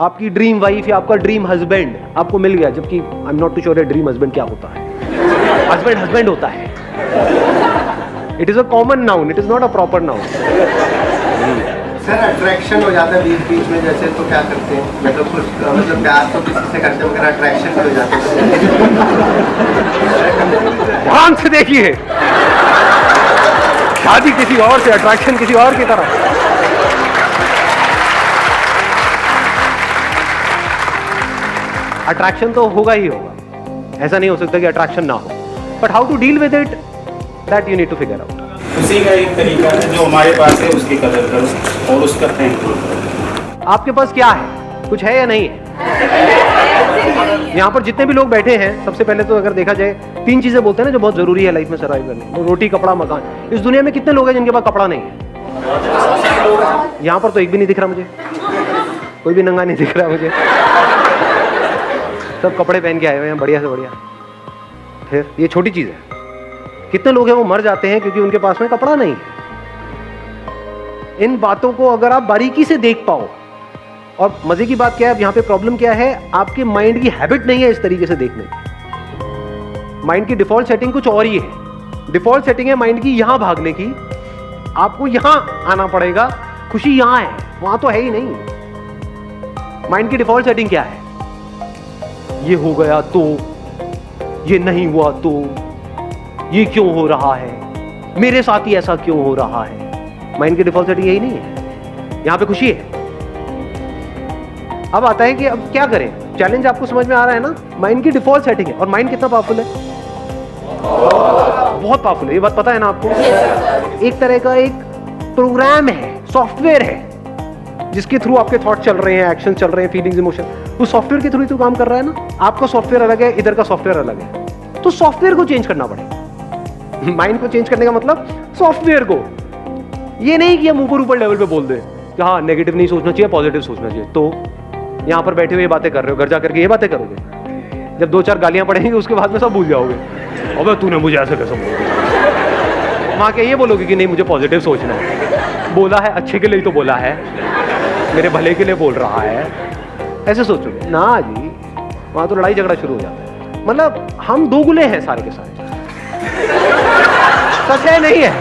आपकी dream wife या आपका ड्रीम हस्बैंड आपको मिल गया, जबकि I am not too sure dream husband क्या होता है। हस्बैंड हस्बैंड होता है, it is a common noun, it is not a proper noun. Sir attraction हो जाता है बीच बीच में जैसे, तो क्या करते हैं? मतलब कुछ मतलब प्यार तो किसी से करते हैं मगर अट्रैक्शन हो जाता है। ध्यान से देखिए, शादी किसी और से, अट्रैक्शन किसी और की तरफ। अट्रैक्शन तो होगा ही होगा, ऐसा नहीं हो सकता कि अट्रैक्शन ना हो, but how to deal with it, that you need to figure out. उसी का एक तरीका है, जो हमारे पास है उसकी कदर करो और उसका थैंक यू करो। आपके पास क्या है, कुछ है या नहीं है? यहाँ पर जितने भी लोग बैठे हैं, सबसे पहले तो अगर देखा जाए 3 चीजें बोलते हैं ना जो बहुत जरूरी है लाइफ में सर्वाइव करने, रोटी, कपड़ा, मकान। इस दुनिया में कितने लोग हैं जिनके पास कपड़ा नहीं है? यहाँ पर तो एक भी नहीं दिख रहा मुझे, कोई भी नंगा नहीं दिख रहा मुझे, सब कपड़े पहन के आए हुए हैं बढ़िया से बढ़िया। फिर ये छोटी चीज है, कितने लोग हैं वो मर जाते हैं क्योंकि उनके पास में कपड़ा नहीं है। इन बातों को अगर आप बारीकी से देख पाओ, और मजे की बात क्या है, अब यहाँ पे प्रॉब्लम क्या है, आपके माइंड की हैबिट नहीं है इस तरीके से देखने की। माइंड की डिफॉल्ट सेटिंग कुछ और ही है। डिफॉल्ट सेटिंग है माइंड की यहां भागने की, आपको यहां आना पड़ेगा, खुशी यहां है, वहां तो है ही नहीं। माइंड की डिफॉल्ट सेटिंग क्या है? ये हो गया तो, ये नहीं हुआ तो, ये क्यों हो रहा है, मेरे साथ ही ऐसा क्यों हो रहा है। माइंड की डिफॉल्ट सेटिंग यही नहीं है, यहां पे खुशी है। अब आता है कि अब क्या करें, चैलेंज आपको समझ में आ रहा है ना। माइंड की डिफॉल्ट सेटिंग है, और माइंड कितना पावरफुल है, बहुत पावरफुल है, ये बात पता है ना आपको। एक तरह का एक प्रोग्राम है, सॉफ्टवेयर है, जिसके थ्रू आपके थॉट चल रहे हैं, एक्शन चल रहे हैं, फीलिंग्स, इमोशन, उस सॉफ्टवेयर के थ्रू ही तो काम कर रहा है ना। आपका सॉफ्टवेयर अलग है, इधर का सॉफ्टवेयर अलग है, तो सॉफ्टवेयर को चेंज करना पड़ेगा। माइंड को चेंज करने का मतलब सॉफ्टवेयर को, ये नहीं कि हम ऊपर लेवल पे बोल दें कि हाँ नेगेटिव नहीं सोचना चाहिए, पॉजिटिव सोचना चाहिए। तो यहाँ पर बैठे हुए ये बातें कर रहे हो, घर जाकर के ये बातें करोगे, जब 2-4 गालियां पड़ेंगी उसके बाद में सब भूल जाओगे। अबे तूने मुझे ऐसे कैसे बोला, वहां क्या ये बोलोगे कि नहीं मुझे पॉजिटिव सोचना है, बोला है अच्छे के लिए तो बोला है, मेरे भले के लिए बोल रहा है, ऐसे सोचोगे ना जी। वहां तो लड़ाई झगड़ा शुरू हो जाता है। मतलब हम दोगुले हैं सारे के सारे, सच है नहीं है,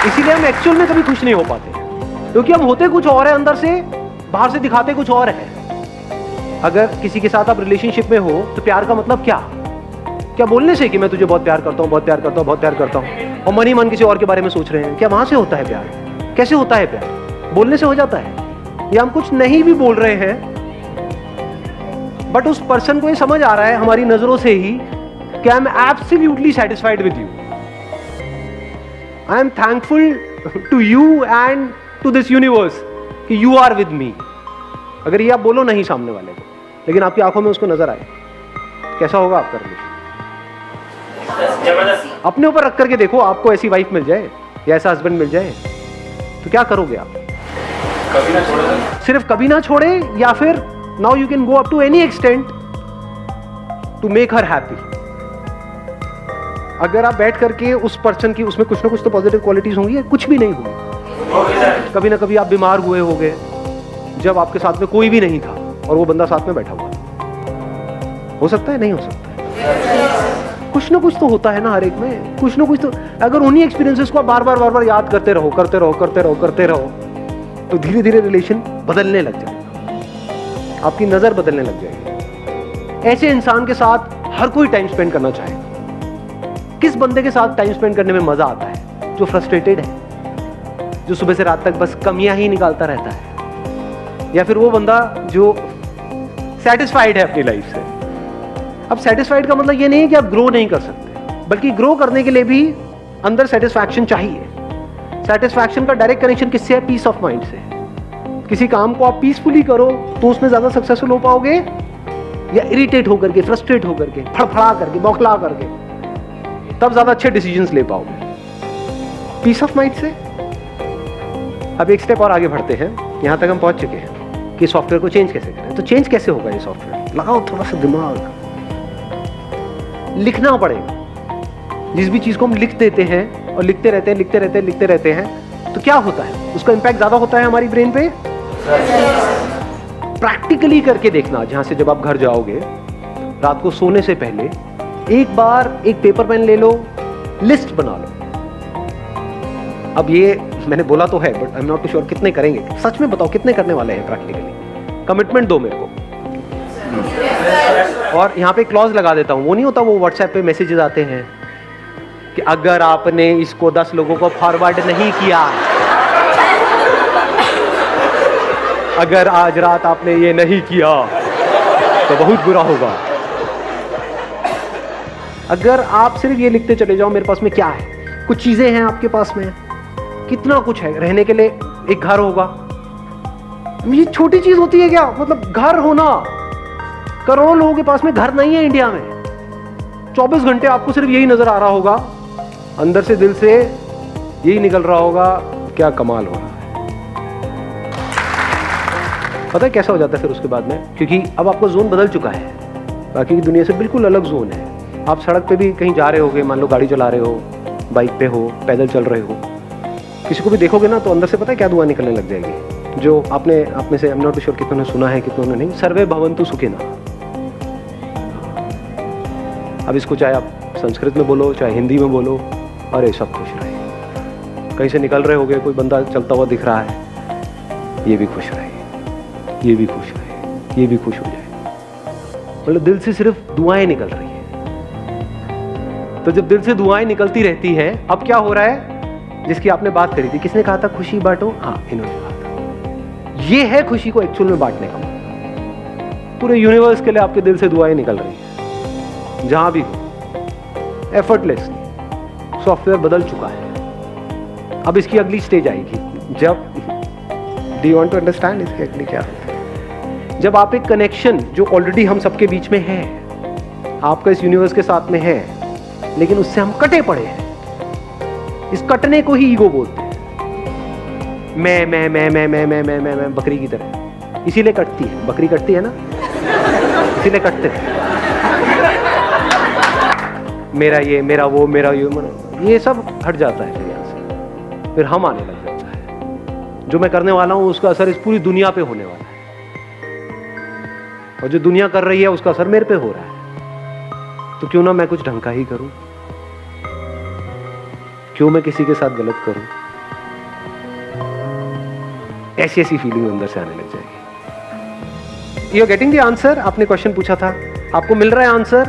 इसीलिए हम एक्चुअल में कभी खुश नहीं हो पाते, क्योंकि हम होते कुछ और है अंदर से, बाहर से दिखाते कुछ और है। अगर किसी के साथ आप रिलेशनशिप में हो तो प्यार का मतलब क्या बोलने से कि मैं तुझे बहुत प्यार करता हूँ, बहुत प्यार करता हूँ, बहुत प्यार करता हूँ, और मन ही मन किसी और के बारे में सोच रहे हैं, क्या वहां से होता है प्यार? कैसे होता है प्यार? बोलने से हो जाता है, या हम कुछ नहीं भी बोल रहे हैं बट उस पर्सन को ये समझ आ रहा है हमारी नजरों से ही कि I am absolutely satisfied with you, I am thankful to you and to this universe कि यू आर विद मी। अगर ये आप बोलो नहीं सामने वाले को, लेकिन आपकी आंखों में उसको नजर आए, कैसा होगा आपका रिलेशन? अपने ऊपर रख करके देखो, आपको ऐसी वाइफ मिल जाए या ऐसा हस्बैंड मिल जाए तो क्या करोगे आप? कभी ना छोड़े, सिर्फ कभी ना छोड़े, या फिर now you can go up to any extent to make her happy. अगर आप बैठ करके उस पर्सन की, उसमें कुछ ना कुछ तो पॉजिटिव क्वालिटीज होंगी, कुछ भी नहीं होगी। कभी ना कभी आप बीमार हुए होंगे जब आपके साथ में कोई भी नहीं था और वो बंदा साथ में बैठा हुआ, हो सकता है, नहीं हो सकता है, कुछ ना कुछ तो होता है ना हर एक में, कुछ ना कुछ तो। अगर उन्हीं एक्सपीरियंसेस को आप बार बार याद करते रहो तो धीरे धीरे रिलेशन बदलने लग जाएगा, आपकी नजर बदलने लग जाएगी। ऐसे इंसान के साथ हर कोई टाइम स्पेंड करना चाहेगा। किस बंदे के साथ टाइम स्पेंड करने में मजा आता है? जो फ्रस्ट्रेटेड है, जो सुबह से रात तक बस कमियां ही निकालता रहता है, या फिर वो बंदा जो सेटिस्फाइड है अपनी लाइफ से। अब सेटिस्फाइड का मतलब ये नहीं है कि आप ग्रो नहीं कर सकते, बल्कि ग्रो करने के लिए भी अंदर सेटिस्फैक्शन चाहिए। सेटिस्फैक्शन का डायरेक्ट कनेक्शन किससे है? पीस ऑफ माइंड से। किसी काम को आप पीसफुली करो तो उसमें ज्यादा सक्सेसफुल हो पाओगे, या इरिटेट होकर के, फ्रस्ट्रेट होकर के, फड़फड़ा करके, बौखला करके, तब ज्यादा अच्छे डिसीजंस ले पाओगे पीस ऑफ माइंड से। अब एक स्टेप और आगे बढ़ते हैं, यहां तक हम पहुंच चुके हैं कि सॉफ्टवेयर को चेंज कैसे करें। तो चेंज कैसे होगा ये सॉफ्टवेयर? लगाओ थोड़ा सा दिमाग, लिखना पड़ेगा। जिस भी चीज को हम लिख देते हैं और लिखते रहते हैं तो क्या होता है? उसका इंपैक्ट ज्यादा होता है हमारी ब्रेन पे। प्रैक्टिकली करके देखना, जहां से जब आप घर जाओगे रात को सोने से पहले एक बार एक पेपर पेन ले लो, लिस्ट बना लो। अब ये मैंने बोला तो है, but I am not sure कितने करेंगे। सच में बताओ कितने करने वाले हैं प्रैक्टिकली? कमिटमेंट दो मेरे को। और यहाँ पे क्लॉज लगा देता हूँ, वो नहीं होता वो व्हाट्सएप पे मैसेजेस आते हैं कि अगर आपने इसको 10 लोगों को फॉरवर्ड नहीं किया, अगर आज रात आपने ये नहीं किया तो बहुत बुरा होगा। अगर आप सिर्फ ये लिखते चले जाओ मेरे पास में क्या है, कुछ चीजें हैं आपके पास में, कितना कुछ है, रहने के लिए एक घर होगा, ये छोटी चीज होती है क्या? मतलब घर होना, करोड़ों लोगों के पास में घर नहीं है इंडिया में। 24 घंटे आपको सिर्फ यही नजर आ रहा होगा, अंदर से दिल से यही निकल रहा होगा, क्या कमाल हो रहा है। पता है कैसा हो जाता है फिर उसके बाद में? क्योंकि अब आपका जोन बदल चुका है, बाकी की दुनिया से बिल्कुल अलग जोन है। आप सड़क पे भी कहीं जा रहे होगे, मान लो गाड़ी चला रहे हो, बाइक पे हो, पैदल चल रहे हो, किसी को भी देखोगे ना तो अंदर से पता है क्या दुआ निकलने लग जाएगी, जो आपने आप में से आई एम नॉट श्योर कितनों ने सुना है कितनों ने नहीं, सर्वे भवन्तु सुखिनः। अब इसको चाहे आप संस्कृत में बोलो चाहे हिंदी में बोलो, अरे सब खुश रहे। कहीं से निकल रहे होगे, कोई बंदा चलता हुआ दिख रहा है, ये भी खुश रहे, ये भी खुश रहे, ये भी खुश हो जाए। मतलब दिल से सिर्फ दुआएं निकल रही है। तो जब दिल से दुआएं निकलती रहती है, अब क्या हो रहा है? जिसकी आपने बात करी थी, किसने कहा था खुशी बांटो? हाँ, इन्होंने कहा था। ये है खुशी को एक्चुअल में बांटने का। पूरे यूनिवर्स के लिए आपके दिल से दुआएं निकल रही है, जहां भी हो, एफर्टलेसली। सॉफ्टवेयर बदल चुका है। अब इसकी अगली स्टेज आएगी, जब do you want to understand इसकी अगली क्या है? जब आप एक कनेक्शन जो ऑलरेडी हम सबके बीच में है, आपका इस यूनिवर्स के साथ में है, लेकिन उससे हम कटे पड़े हैं। इस कटने को ही ईगो बोलते हैं। मैं बकरी की तरह, इसीलिए कटती है बकरी, कटती है ना, इसीलिए कटते हैं। मेरा ये, मेरा वो, मेरा ये सब हट जाता है फिर यहाँ से, फिर हम आने लग जाता है। जो मैं करने वाला हूं उसका असर इस पूरी दुनिया पे होने वाला है, और जो दुनिया कर रही है उसका असर मेरे पे हो रहा है। तो क्यों ना मैं कुछ ढंग का ही करूं, क्यों मैं किसी के साथ गलत करूं? ऐसी ऐसी फीलिंग अंदर से आने लग जाएगी। You are getting the answer? आपने क्वेश्चन पूछा था, आपको मिल रहा है आंसर।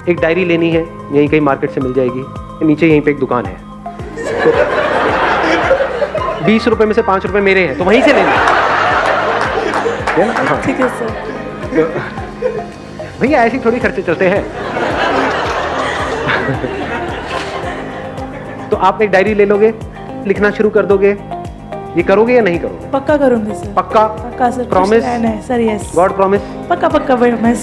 एक डायरी लेनी है, यहीं कहीं मार्केट से मिल जाएगी, नीचे यहीं पे एक दुकान है, तो 20 रुपए में से 5 रुपए मेरे हैं, तो वहीं से लेना है। ठीक है सर। भैया ऐसे थोड़ी खर्चे चलते हैं। तो आप एक डायरी ले लोगे, लिखना शुरू कर दोगे, ये करोगे या नहीं करोगे? पक्का करूंगी सर। पक्का? पक्का sir. Promise? Sir yes. God promise? पक्का पक्का promise.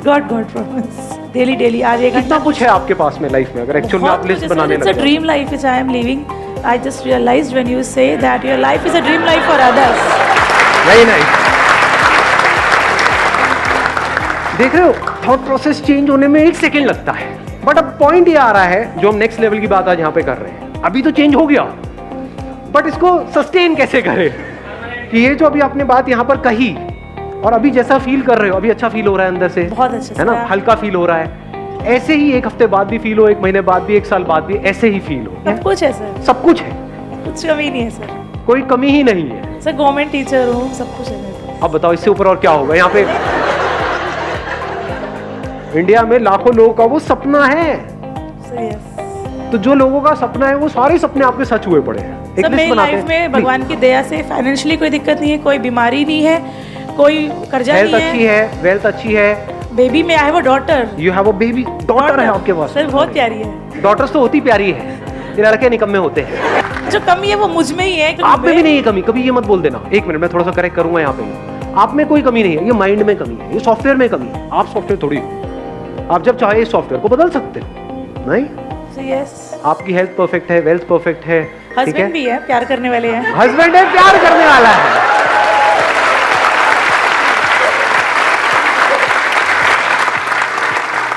God promise. Daily daily आज एक कितना कुछ है आपके पास में लाइफ में, अगर एक्चुअल में आप लिस्ट बनाने लगे। It's a dream life which I am living. I just realized when you say that your life is a dream life for others. Very nice. देख रहे हो, थॉट प्रोसेस चेंज होने में 1 सेकेंड लगता है, बट अब पॉइंट ये आ रहा है जो हम नेक्स्ट लेवल की बात आज यहाँ पे कर रहे हैं। अभी तो चेंज हो गया, बट इसको सस्टेन कैसे करें? कि ये जो अभी आपने बात यहाँ पर कही और अभी जैसा फील कर रहे हो, अभी अच्छा फील हो रहा है अंदर से, बहुत अच्छा है ना, हल्का फील हो रहा है। ऐसे ही 1 हफ्ते बाद भी फील हो, 1 महीने बाद भी, 1 साल बाद भी ऐसे ही फील हो। सब कुछ है सर, सब कुछ है, कुछ कमी नहीं है सर, कोई कमी ही नहीं है सर। गवर्नमेंट टीचर हूँ, सब कुछ है मेरे पास। अब बताओ इससे ऊपर और क्या होगा? यहाँ पे इंडिया में लाखों लोगों का वो सपना है। तो जो लोगों का सपना है वो सारे सपने आपके सच हुए पड़े हैं। सर मेरी लाइफ में भगवान की दया से फाइनेंशियली कोई दिक्कत नहीं है, कोई बीमारी नहीं है, कोई कर्जा नहीं है, हेल्थ अच्छी है, वेल्थ अच्छी है। बेबी में I have a daughter. You have a baby, daughter है आपके पास? सर बहुत प्यारी है। डॉटर्स तो होती प्यारी है, ये लड़के निकम्मे होते हैं। जो कमी है वो मुझ में ही है। आप में भी नहीं है कमी, कभी ये मत बोल देना। 1 मिनट मैं थोड़ा सा करेक्ट करूंगा यहाँ पे। आप में कोई कमी नहीं है, ये माइंड में कमी है, ये सॉफ्टवेयर में कमी है। आप सॉफ्टवेयर थोड़ी हो, आप जब चाहे इस सॉफ्टवेयर को बदल सकते हो। नहीं, यस, आपकी हेल्थ परफेक्ट है, वेल्थ परफेक्ट है, हस्बैंड भी है, प्यार करने वाले हैं। हस्बैंड है, प्यार करने वाला है।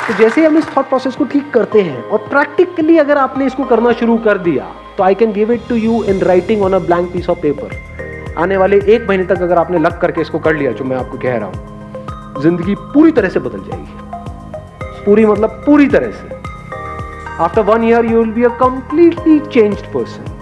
तो जैसे हम इस थॉट प्रोसेस को ठीक करते हैं और प्रैक्टिकली अगर आपने इसको करना शुरू कर दिया, तो I can give it to you in writing on a blank piece of paper. आने वाले 1 महीने तक अगर आपने लग करके इसको कर लिया, जो मैं आपको कह रहा हूं, जिंदगी पूरी तरह से बदल जाएगी। पूरी मतलब पूरी तरह से। After 1 year you will be a completely changed person.